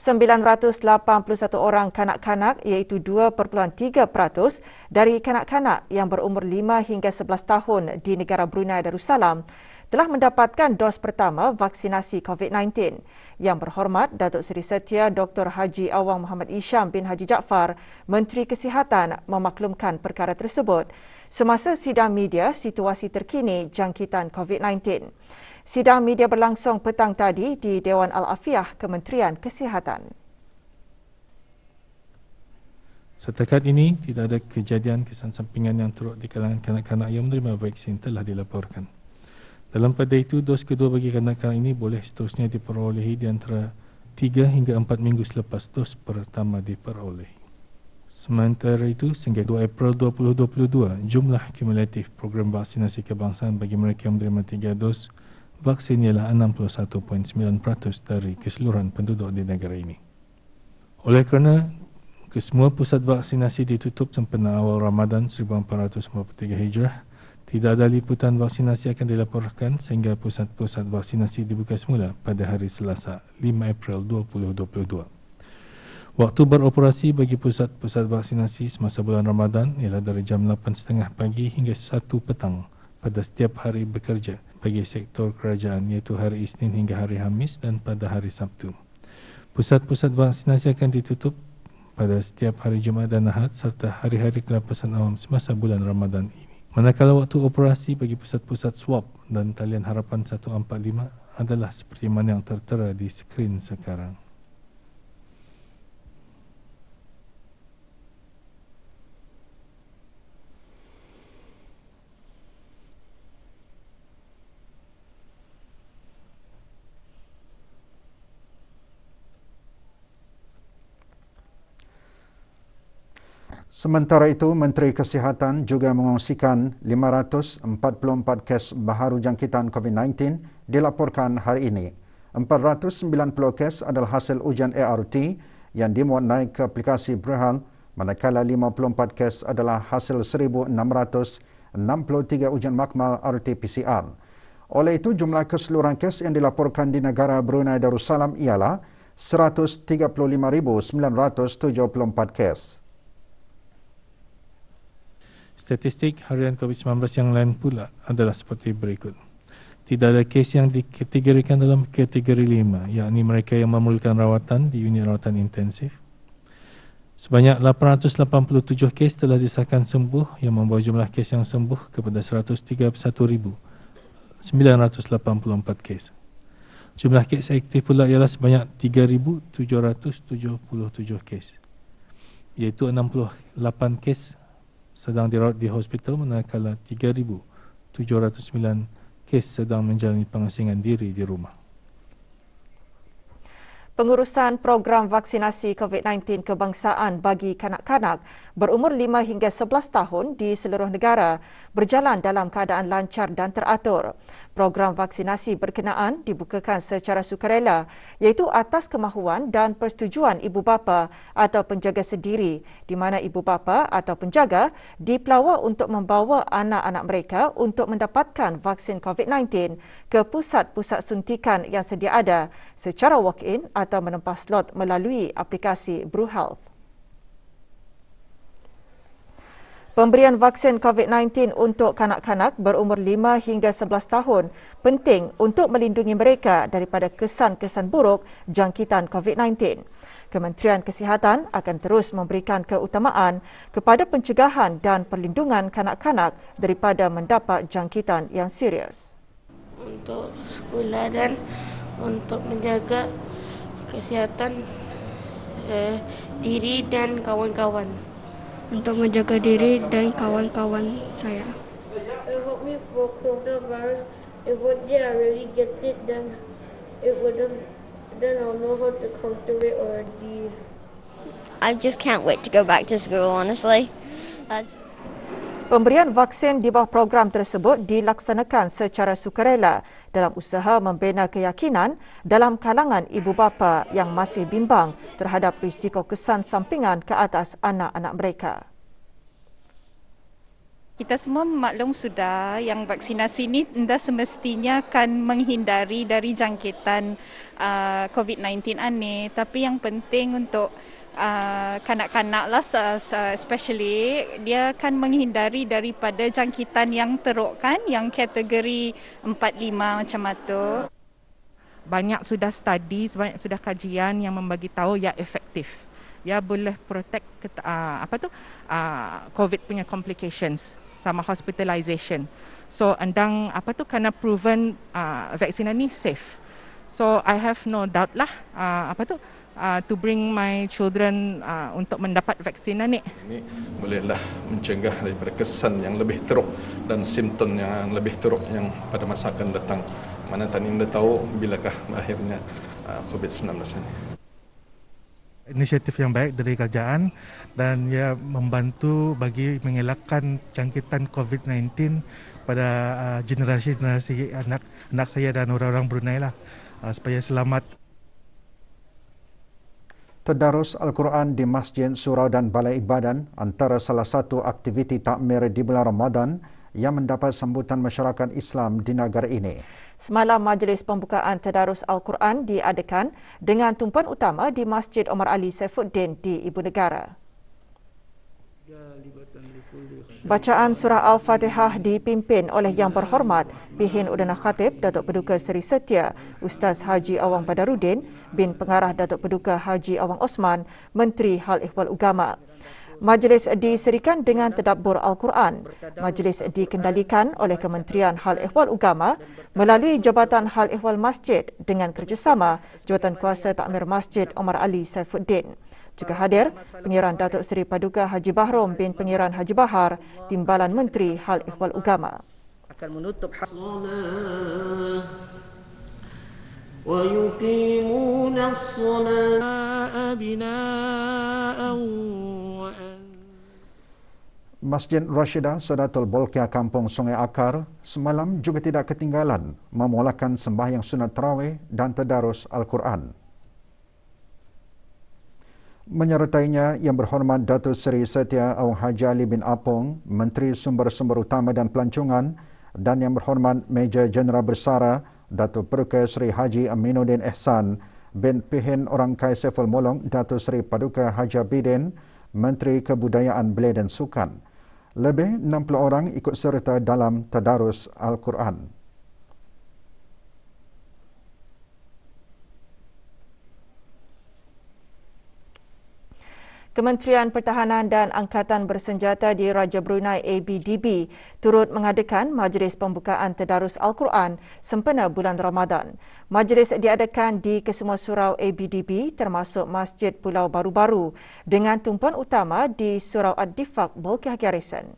981 orang kanak-kanak iaitu 2.3% dari kanak-kanak yang berumur 5 hingga 11 tahun di negara Brunei Darussalam telah mendapatkan dos pertama vaksinasi COVID-19. Yang berhormat Datuk Seri Setia Dr. Haji Awang Muhammad Isham bin Haji Jaafar, Menteri Kesihatan, memaklumkan perkara tersebut semasa sidang media situasi terkini jangkitan COVID-19. Sidang media berlangsung petang tadi di Dewan Al-Afiah Kementerian Kesihatan. Setakat ini, tidak ada kejadian kesan sampingan yang turut di kalangan kanak-kanak yang menerima vaksin telah dilaporkan. Dalam pada itu, dos kedua bagi kanak-kanak ini boleh seterusnya diperolehi di antara 3 hingga 4 minggu selepas dos pertama diperolehi. Sementara itu, sehingga 2 April 2022, jumlah kumulatif program vaksinasi kebangsaan bagi mereka yang menerima 3 dos vaksin ialah 61.9% dari keseluruhan penduduk di negara ini. Oleh kerana kesemua pusat vaksinasi ditutup sempena awal Ramadan 1443 Hijrah, tidak ada liputan vaksinasi akan dilaporkan sehingga pusat-pusat vaksinasi dibuka semula pada hari Selasa 5 April 2022. Waktu beroperasi bagi pusat-pusat vaksinasi semasa bulan Ramadan ialah dari jam 8.30 pagi hingga 1 petang pada setiap hari bekerja bagi sektor kerajaan iaitu hari Isnin hingga hari Khamis dan pada hari Sabtu. Pusat-pusat vaksinasi akan ditutup pada setiap hari Jumaat dan Ahad serta hari-hari kelapasan awam semasa bulan Ramadan ini. Manakala waktu operasi bagi pusat-pusat swab dan talian harapan 145 adalah seperti mana yang tertera di skrin sekarang. Sementara itu, Menteri Kesihatan juga mengongsikan 544 kes baharu jangkitan COVID-19 dilaporkan hari ini. 490 kes adalah hasil ujian ART yang dimuat naik ke aplikasi Bruhal, manakala 54 kes adalah hasil 1,663 ujian makmal RT-PCR. Oleh itu, jumlah keseluruhan kes yang dilaporkan di negara Brunei Darussalam ialah 135,974 kes. Statistik harian COVID-19 yang lain pula adalah seperti berikut. Tidak ada kes yang dikategorikan dalam kategori 5, yakni mereka yang memerlukan rawatan di unit rawatan intensif. Sebanyak 887 kes telah disahkan sembuh yang membawa jumlah kes yang sembuh kepada 131,984 kes. Jumlah kes aktif pula ialah sebanyak 3,777 kes, iaitu 68 kes sedang dirawat di hospital manakala 3,709 kes sedang menjalani pengasingan diri di rumah. Pengurusan program vaksinasi COVID-19 kebangsaan bagi kanak-kanak berumur 5 hingga 11 tahun di seluruh negara berjalan dalam keadaan lancar dan teratur. Program vaksinasi berkenaan dibukakan secara sukarela iaitu atas kemahuan dan persetujuan ibu bapa atau penjaga sendiri di mana ibu bapa atau penjaga dipelawa untuk membawa anak-anak mereka untuk mendapatkan vaksin COVID-19 ke pusat-pusat suntikan yang sedia ada secara walk-in atau menempah slot melalui aplikasi BruHealth. Pemberian vaksin COVID-19 untuk kanak-kanak berumur 5 hingga 11 tahun penting untuk melindungi mereka daripada kesan-kesan buruk jangkitan COVID-19. Kementerian Kesihatan akan terus memberikan keutamaan kepada pencegahan dan perlindungan kanak-kanak daripada mendapat jangkitan yang serius. Untuk sekolah dan untuk menjaga kesihatan diri dan kawan-kawan. Untuk menjaga diri dan kawan-kawan saya. I hope me for coronavirus. If one day I really get it, then I'll know how to counter it already. I just can't wait to go back to school, honestly. Pemberian vaksin di bawah program tersebut dilaksanakan secara sukarela dalam usaha membina keyakinan dalam kalangan ibu bapa yang masih bimbang terhadap risiko kesan sampingan ke atas anak-anak mereka. Kita semua maklum sudah yang vaksinasi ini dah semestinya akan menghindari dari jangkitan COVID-19 ini. Tapi yang penting untuk kanak-kanak lah especially, dia akan menghindari daripada jangkitan yang teruk kan, yang kategori 4-5 macam itu. Banyak sudah study, banyak sudah kajian yang membagi tahu ya efektif. Ya boleh protect COVID punya complications sama hospitalization. So andang kerana proven vaksin ini safe. So I have no doubt lah to bring my children untuk mendapat vaksin ini. Ini bolehlah mencegah daripada kesan yang lebih teruk dan simptom yang lebih teruk yang pada masa akan datang. Mana tak anda tahu bilakah akhirnya COVID-19 ini. Inisiatif yang baik dari kerajaan dan ia membantu bagi mengelakkan jangkitan COVID-19 pada generasi-generasi anak saya dan orang-orang Brunei lah, supaya selamat. Tadarus Al-Quran di Masjid, Surau dan Balai Ibadan antara salah satu aktiviti takmir di bulan Ramadan yang mendapat sambutan masyarakat Islam di negara ini. Semalam, majlis pembukaan Tadarus Al-Quran diadakan dengan tumpuan utama di Masjid Omar Ali Saifuddin di Ibu Negara. Bacaan surah Al-Fatihah dipimpin oleh Yang Berhormat Bihin Udana Khatib Datuk Paduka Seri Setia Ustaz Haji Awang Badarudin bin Pengarah Datuk Paduka Haji Awang Osman, Menteri Hal Ehwal Agama. Majlis diserikan dengan tadabbur Al-Quran. Majlis dikendalikan oleh Kementerian Hal Ehwal Agama melalui Jabatan Hal Ehwal Masjid dengan kerjasama Jawatan Kuasa Takmir Masjid Omar Ali Saifuddin. Juga hadir Pengiran Datuk Seri Paduka Haji Bahrom bin Pengiran Haji Bahar, Timbalan Menteri Hal Ehwal Agama. Akan menutup وَيُقِيمُونَ الصَّلَاةَ بِنَاءً. Masjid Rashidah Sadatul Bolkiah Kampung Sungai Akar semalam juga tidak ketinggalan memulakan sembahyang sunat tarawih dan tadarus Al-Quran. Menyertainya Yang Berhormat Datuk Seri Setia Awang Haji Ali bin Apong, Menteri Sumber-Sumber Utama dan Pelancongan, dan Yang Berhormat Major Jeneral Bersara Datuk Paduka Seri Haji Aminuddin Ehsan bin Pihin Orangkai Saiful Molong Datuk Seri Paduka Haji Abidin, Menteri Kebudayaan Belia dan Sukan. Lebih 60 orang ikut serta dalam tadarus Al-Quran. Kementerian Pertahanan dan Angkatan Bersenjata di Raja Brunei ABDB turut mengadakan majlis pembukaan Tadarus Al-Quran sempena bulan Ramadan. Majlis diadakan di kesemua surau ABDB termasuk Masjid Pulau Baru-Baru dengan tumpuan utama di Surau Ad-Difaq Bolkiah Garrison.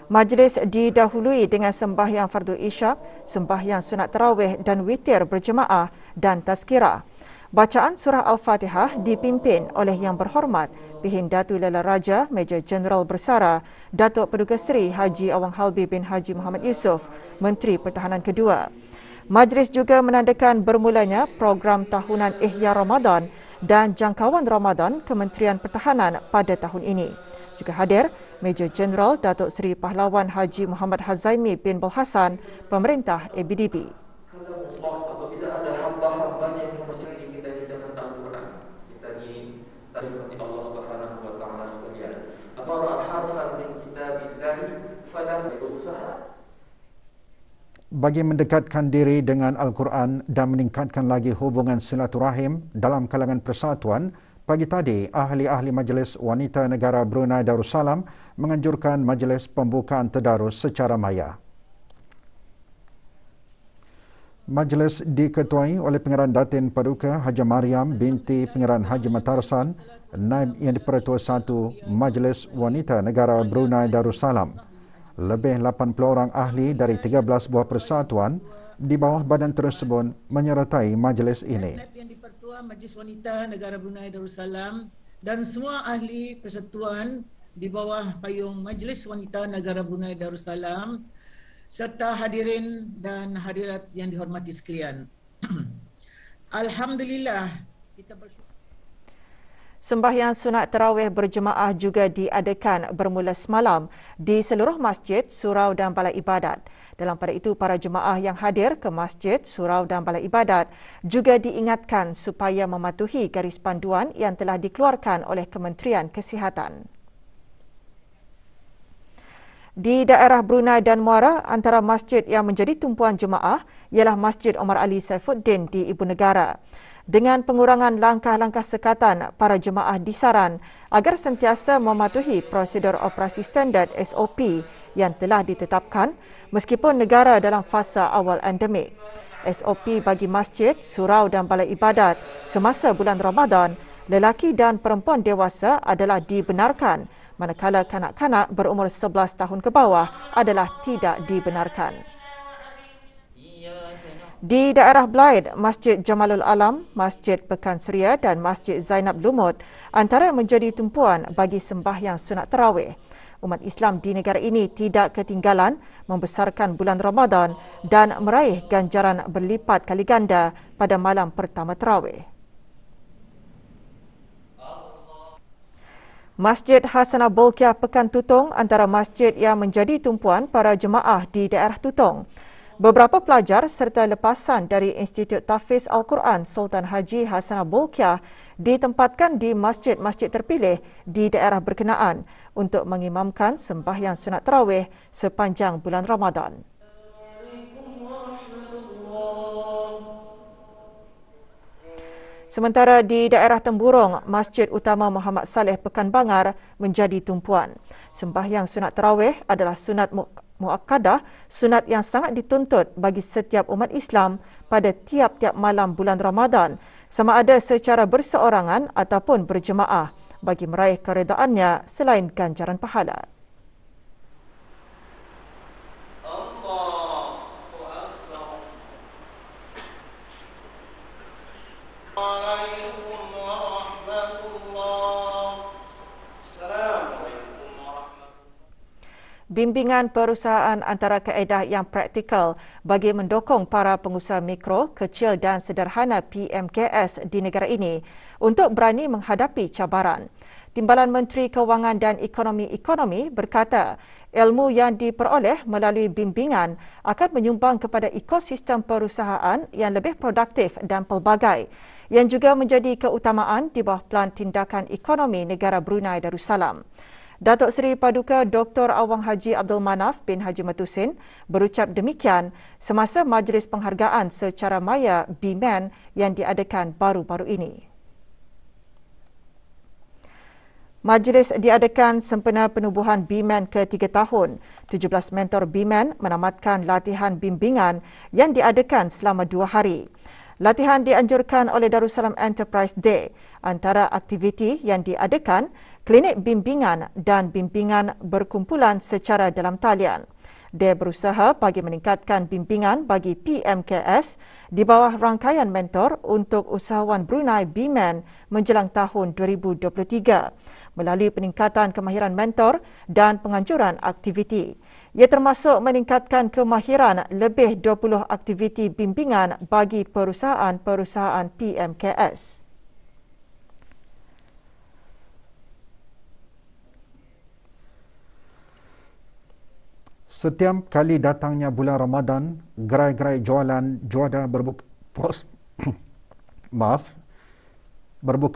Majlis didahului dengan sembahyang fardu isyak, sembahyang sunat tarawih dan witir berjemaah dan tazkirah. Bacaan surah Al-Fatihah dipimpin oleh Yang Berhormat Bihin Datu Lela Raja Major Jeneral Bersara Datuk Paduka Seri Haji Awang Halbi bin Haji Muhammad Yusof, Menteri Pertahanan kedua. Majlis juga menandakan bermulanya program tahunan Ihya Ramadan dan jangkauan Ramadan Kementerian Pertahanan pada tahun ini. Juga hadir Major Jeneral Datuk Seri Pahlawan Haji Muhammad Hazaimi bin Belhasan, Pemerintah ABDB. Bagi mendekatkan diri dengan Al-Quran dan meningkatkan lagi hubungan silaturahim dalam kalangan persatuan, pagi tadi ahli-ahli Majlis Wanita Negara Brunei Darussalam menganjurkan majlis pembukaan tadarus secara maya. Majlis diketuai oleh Pengeran Datin Paduka Haji Mariam binti Pengeran Haji Matarsan, Naib Yang di-Pertua 1 Majlis Wanita Negara Brunei Darussalam. Lebih 80 orang ahli dari 13 buah persatuan di bawah badan tersebut menyertai majlis ini. Yang di-Pertua Majlis Wanita Negara Brunei Darussalam dan semua ahli persatuan di bawah payung Majlis Wanita Negara Brunei Darussalam serta hadirin dan hadirat yang dihormati sekalian. Alhamdulillah, kita bersyukur. Sembahyang sunat tarawih berjemaah juga diadakan bermula semalam di seluruh masjid, surau dan balai ibadat. Dalam pada itu, para jemaah yang hadir ke masjid, surau dan balai ibadat juga diingatkan supaya mematuhi garis panduan yang telah dikeluarkan oleh Kementerian Kesihatan. Di daerah Brunei dan Muara, antara masjid yang menjadi tumpuan jemaah ialah Masjid Omar Ali Saifuddin di Ibu Negara. Dengan pengurangan langkah-langkah sekatan, para jemaah disaran agar sentiasa mematuhi prosedur operasi standard SOP yang telah ditetapkan meskipun negara dalam fasa awal endemik. SOP bagi masjid, surau dan balai ibadat semasa bulan Ramadan, lelaki dan perempuan dewasa adalah dibenarkan, manakala kanak-kanak berumur 11 tahun ke bawah adalah tidak dibenarkan. Di daerah Blaid, Masjid Jamalul Alam, Masjid Pekan Seria dan Masjid Zainab Lumut antara menjadi tumpuan bagi sembahyang sunat tarawih. Umat Islam di negara ini tidak ketinggalan membesarkan bulan Ramadan dan meraih ganjaran berlipat kali ganda pada malam pertama tarawih. Masjid Hasanah Bolkiah Pekan Tutong antara masjid yang menjadi tumpuan para jemaah di daerah Tutong. Beberapa pelajar serta lepasan dari Institut Tahfiz Al-Quran Sultan Haji Hasanah Bolkiah ditempatkan di masjid-masjid terpilih di daerah berkenaan untuk mengimamkan sembahyang sunat tarawih sepanjang bulan Ramadan. Sementara di daerah Temburong, Masjid Utama Muhammad Saleh Pekan Bangar menjadi tumpuan. Sembahyang sunat tarawih adalah sunat muakkadah, sunat yang sangat dituntut bagi setiap umat Islam pada tiap-tiap malam bulan Ramadan, sama ada secara berseorangan ataupun berjemaah, bagi meraih keredaannya selain ganjaran pahala. Bimbingan perusahaan antara kaedah yang praktikal bagi mendukung para pengusaha mikro, kecil dan sederhana PMKS di negara ini untuk berani menghadapi cabaran. Timbalan Menteri Kewangan dan Ekonomi berkata, ilmu yang diperoleh melalui bimbingan akan menyumbang kepada ekosistem perusahaan yang lebih produktif dan pelbagai, yang juga menjadi keutamaan di bawah Pelan Tindakan Ekonomi Negara Brunei Darussalam. Datuk Seri Paduka Dr. Awang Haji Abdul Manaf bin Haji Matusin berucap demikian semasa majlis penghargaan secara maya BMAN yang diadakan baru-baru ini. Majlis diadakan sempena penubuhan BMAN ke-3 tahun. 17 mentor BMAN menamatkan latihan bimbingan yang diadakan selama 2 hari. Latihan dianjurkan oleh Darussalam Enterprise Day. Antara aktiviti yang diadakan, klinik bimbingan dan bimbingan berkumpulan secara dalam talian. Dia berusaha bagi meningkatkan bimbingan bagi PMKS di bawah rangkaian mentor untuk usahawan Brunei BMAN menjelang tahun 2023 melalui peningkatan kemahiran mentor dan penganjuran aktiviti. Ia termasuk meningkatkan kemahiran lebih 20 aktiviti bimbingan bagi perusahaan-perusahaan PMKS. Setiap kali datangnya bulan Ramadan, gerai-gerai jualan juada berbuka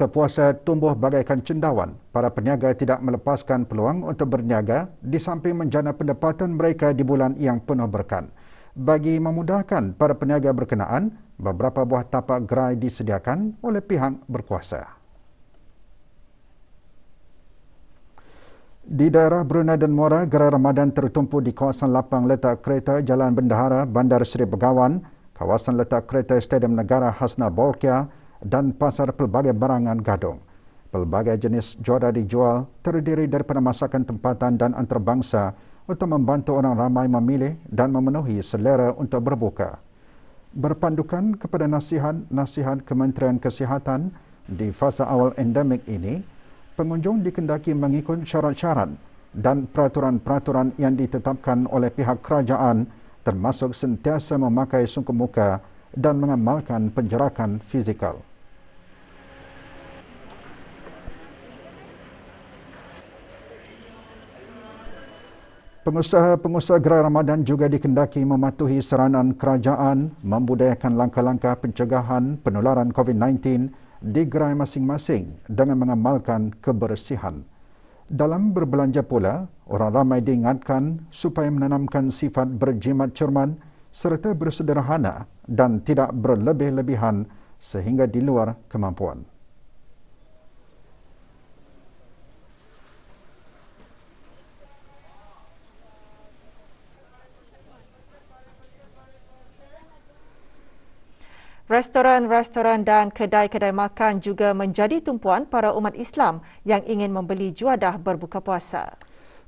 puasa tumbuh bagaikan cendawan. Para peniaga tidak melepaskan peluang untuk berniaga di samping menjana pendapatan mereka di bulan yang penuh berkah. Bagi memudahkan para peniaga berkenaan, beberapa buah tapak gerai disediakan oleh pihak berkuasa. Di daerah Brunei dan Muara, gerai Ramadan tertumpu di kawasan lapang letak kereta Jalan Bendahara, Bandar Seri Begawan, kawasan letak kereta Stadium Negara Hasanah Bolkiah dan pasar pelbagai barangan Gadong. Pelbagai jenis juada dijual terdiri daripada masakan tempatan dan antarabangsa untuk membantu orang ramai memilih dan memenuhi selera untuk berbuka. Berpandukan kepada nasihat Kementerian Kesihatan di fasa awal endemik ini, pengunjung dikendaki mengikut syarat-syarat dan peraturan-peraturan yang ditetapkan oleh pihak kerajaan, termasuk sentiasa memakai sungkup muka dan mengamalkan penjarakan fizikal. Pengusaha-pengusaha gerai Ramadan juga dikendaki mematuhi saranan kerajaan membudayakan langkah-langkah pencegahan penularan COVID-19 di gerai masing-masing dengan mengamalkan kebersihan. Dalam berbelanja pula, orang ramai diingatkan supaya menanamkan sifat berjimat cermat serta bersederhana dan tidak berlebih-lebihan sehingga di luar kemampuan. Restoran-restoran dan kedai-kedai makan juga menjadi tumpuan para umat Islam yang ingin membeli juadah berbuka puasa.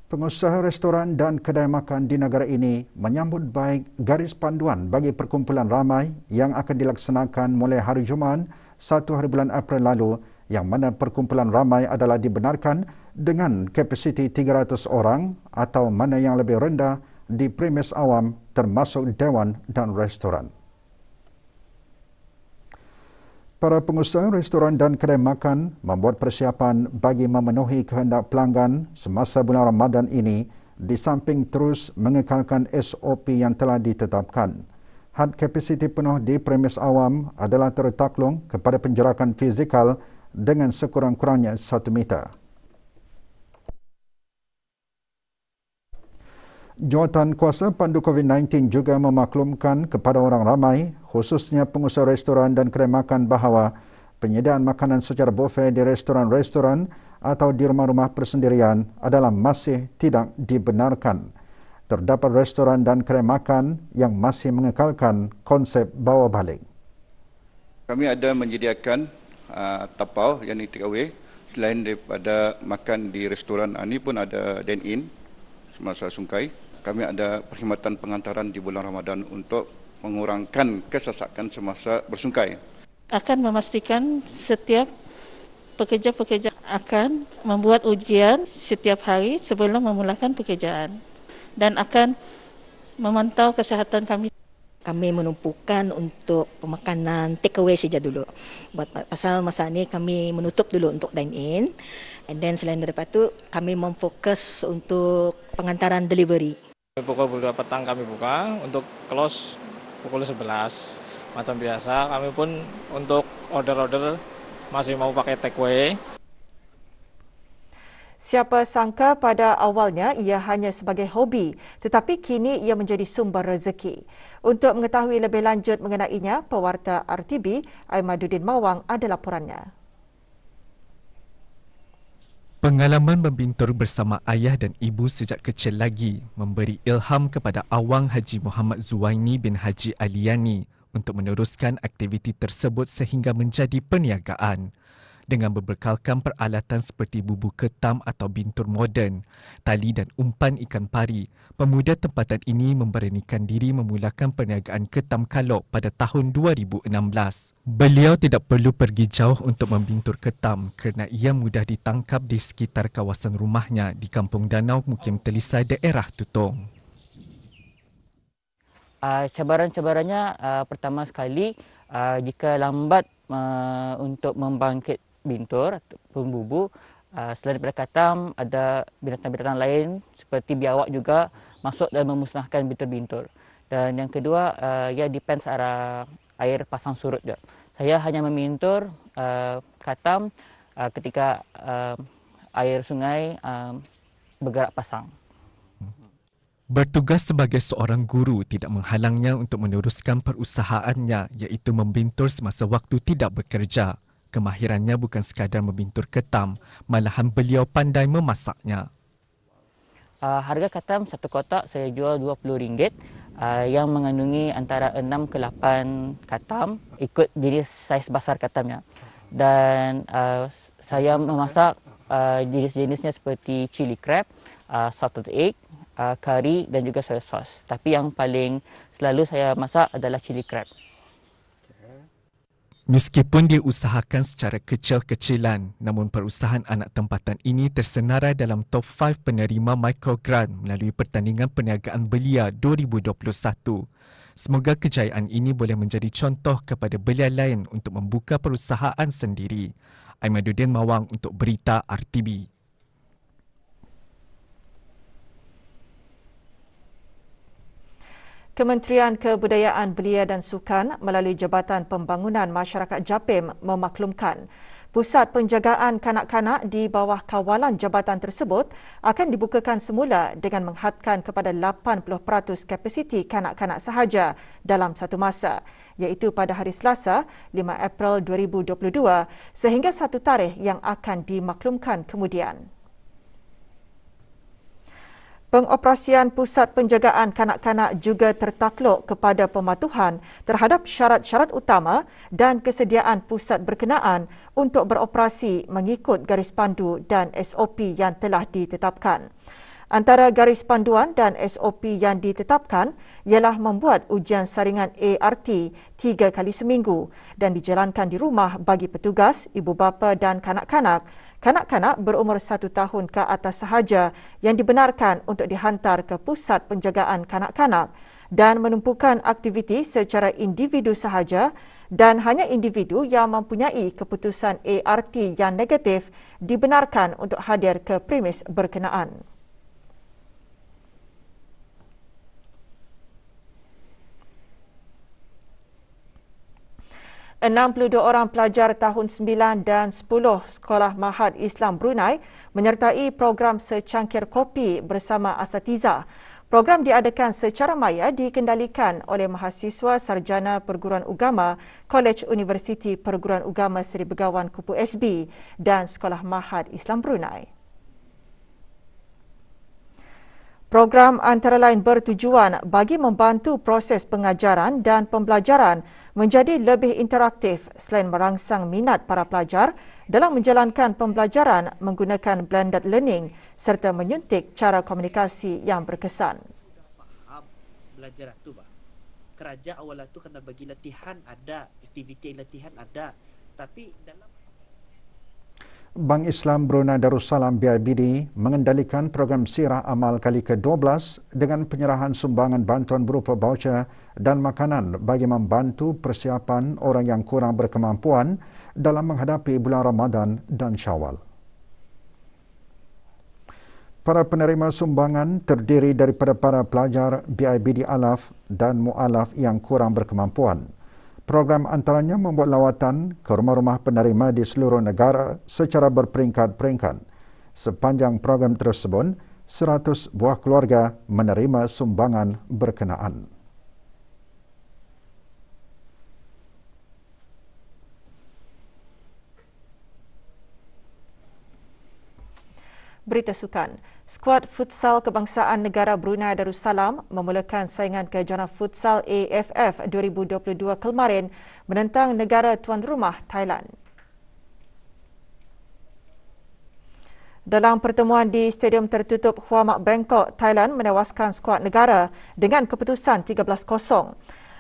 Pengusaha restoran dan kedai makan di negara ini menyambut baik garis panduan bagi perkumpulan ramai yang akan dilaksanakan mulai hari Jumaat 1 hari bulan April lalu, yang mana perkumpulan ramai adalah dibenarkan dengan kapasiti 300 orang atau mana yang lebih rendah di premis awam termasuk dewan dan restoran. Para pengusaha restoran dan kedai makan membuat persiapan bagi memenuhi kehendak pelanggan semasa bulan Ramadan ini di samping terus mengekalkan SOP yang telah ditetapkan. Had kapasiti penuh di premis awam adalah tertaklung kepada penjarakan fizikal dengan sekurang-kurangnya 1 meter. Jawatan Kuasa Pandu COVID-19 juga memaklumkan kepada orang ramai, khususnya pengusaha restoran dan kedai makan, bahawa penyediaan makanan secara buffet di restoran-restoran atau di rumah-rumah persendirian adalah masih tidak dibenarkan. Terdapat restoran dan kedai makan yang masih mengekalkan konsep bawa balik. Kami ada menyediakan tapau yang take away. Selain daripada makan di restoran, ini pun ada dine-in semasa sungkai. Kami ada perkhidmatan pengantaran di bulan Ramadan untuk mengurangkan kesesakan semasa bersungkai. Akan memastikan setiap pekerja-pekerja akan membuat ujian setiap hari sebelum memulakan pekerjaan dan akan memantau kesihatan kami. Kami menumpukan untuk pemakanan take away saja dulu. Pasal masa ini kami menutup dulu untuk dine in, and then selain daripada itu kami memfokus untuk pengantaran delivery. Pukul 2 petang kami buka, untuk close pukul 11. Macam biasa, kami pun untuk order-order masih mau pakai take away. Siapa sangka pada awalnya ia hanya sebagai hobi, tetapi kini ia menjadi sumber rezeki. Untuk mengetahui lebih lanjut mengenainya, pewarta RTB Aimaduddin Mawang ada laporannya. Pengalaman membintur bersama ayah dan ibu sejak kecil lagi memberi ilham kepada Awang Haji Muhammad Zuwaini bin Haji Aliani untuk meneruskan aktiviti tersebut sehingga menjadi perniagaan. Dengan berbekalkan peralatan seperti bubu ketam atau bintur moden, tali dan umpan ikan pari, pemuda tempatan ini memberanikan diri memulakan perniagaan ketam kalok pada tahun 2016. Beliau tidak perlu pergi jauh untuk membintur ketam kerana ia mudah ditangkap di sekitar kawasan rumahnya di Kampung Danau, Mukim Telisai, daerah Tutong. Cabaran-cabarannya pertama sekali, jika lambat untuk membangkit bintur ataupun bubu, selain daripada katam, ada binatang-binatang lain seperti biawak juga masuk dan memusnahkan bintur-bintur. Dan yang kedua, ia depends arah air pasang surut je. Saya hanya memintur katam ketika air sungai bergerak pasang. Bertugas sebagai seorang guru tidak menghalangnya untuk meneruskan perusahaannya, iaitu membintur semasa waktu tidak bekerja. Kemahirannya bukan sekadar membintur ketam, malahan beliau pandai memasaknya. Harga katam satu kotak saya jual RM20, yang mengandungi antara 6 ke 8 katam, ikut jenis saiz besar katamnya. Dan saya memasak jenis-jenisnya seperti chili crab, salted egg, kari dan juga soy sauce. Tapi yang paling selalu saya masak adalah chili crab. Meskipun diusahakan secara kecil-kecilan, namun perusahaan anak tempatan ini tersenarai dalam top 5 penerima microgrant melalui pertandingan perniagaan belia 2021. Semoga kejayaan ini boleh menjadi contoh kepada belia lain untuk membuka perusahaan sendiri. Aimaduddin Mawang untuk Berita RTB. Kementerian Kebudayaan Belia dan Sukan melalui Jabatan Pembangunan Masyarakat JAPIM memaklumkan pusat penjagaan kanak-kanak di bawah kawalan jabatan tersebut akan dibukakan semula dengan menghadkan kepada 80% kapasiti kanak-kanak sahaja dalam satu masa, iaitu pada hari Selasa 5 April 2022 sehingga satu tarikh yang akan dimaklumkan kemudian. Pengoperasian pusat penjagaan kanak-kanak juga tertakluk kepada pematuhan terhadap syarat-syarat utama dan kesediaan pusat berkenaan untuk beroperasi mengikut garis pandu dan SOP yang telah ditetapkan. Antara garis panduan dan SOP yang ditetapkan ialah membuat ujian saringan ART 3 kali seminggu dan dijalankan di rumah bagi petugas, ibu bapa dan kanak-kanak berumur 1 tahun ke atas sahaja yang dibenarkan untuk dihantar ke pusat penjagaan kanak-kanak dan menumpukan aktiviti secara individu sahaja dan hanya individu yang mempunyai keputusan ART yang negatif dibenarkan untuk hadir ke premis berkenaan. $62 orang pelajar tahun 9 dan 10 Sekolah Mahad Islam Brunei menyertai program secangkir kopi bersama asatiza. Program diadakan secara maya dikendalikan oleh mahasiswa sarjana perguruan agama Kolej Universiti Perguruan Agama Seri Begawan Kupu SB dan Sekolah Mahad Islam Brunei. Program antara lain bertujuan bagi membantu proses pengajaran dan pembelajaran menjadi lebih interaktif selain merangsang minat para pelajar dalam menjalankan pembelajaran menggunakan blended learning serta menyuntik cara komunikasi yang berkesan. Belajar tu bah. Kerja awal tu kena bagi latihan ada, aktiviti latihan ada, tapi dalam Bank Islam Brunei Darussalam BIBD mengendalikan program Sirah Amal kali ke-12 dengan penyerahan sumbangan bantuan berupa voucher dan makanan bagi membantu persiapan orang yang kurang berkemampuan dalam menghadapi bulan Ramadan dan Syawal. Para penerima sumbangan terdiri daripada para pelajar BIBD Alaf dan Mu'alaf yang kurang berkemampuan. Program antaranya membuat lawatan ke rumah-rumah penerima di seluruh negara secara berperingkat-peringkat. Sepanjang program tersebut, 100 buah keluarga menerima sumbangan berkenaan. Berita sukan. Skuad futsal kebangsaan negara Brunei Darussalam memulakan saingan kejohanan futsal AFF 2022 kemarin menentang negara tuan rumah Thailand. Dalam pertemuan di Stadium Tertutup Hua Mak Bangkok, Thailand menewaskan skuad negara dengan keputusan 13-0.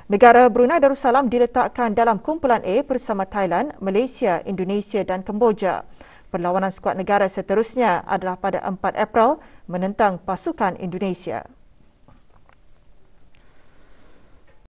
Negara Brunei Darussalam diletakkan dalam kumpulan A bersama Thailand, Malaysia, Indonesia dan Kemboja. Perlawanan skuad negara seterusnya adalah pada 4 April menentang pasukan Indonesia.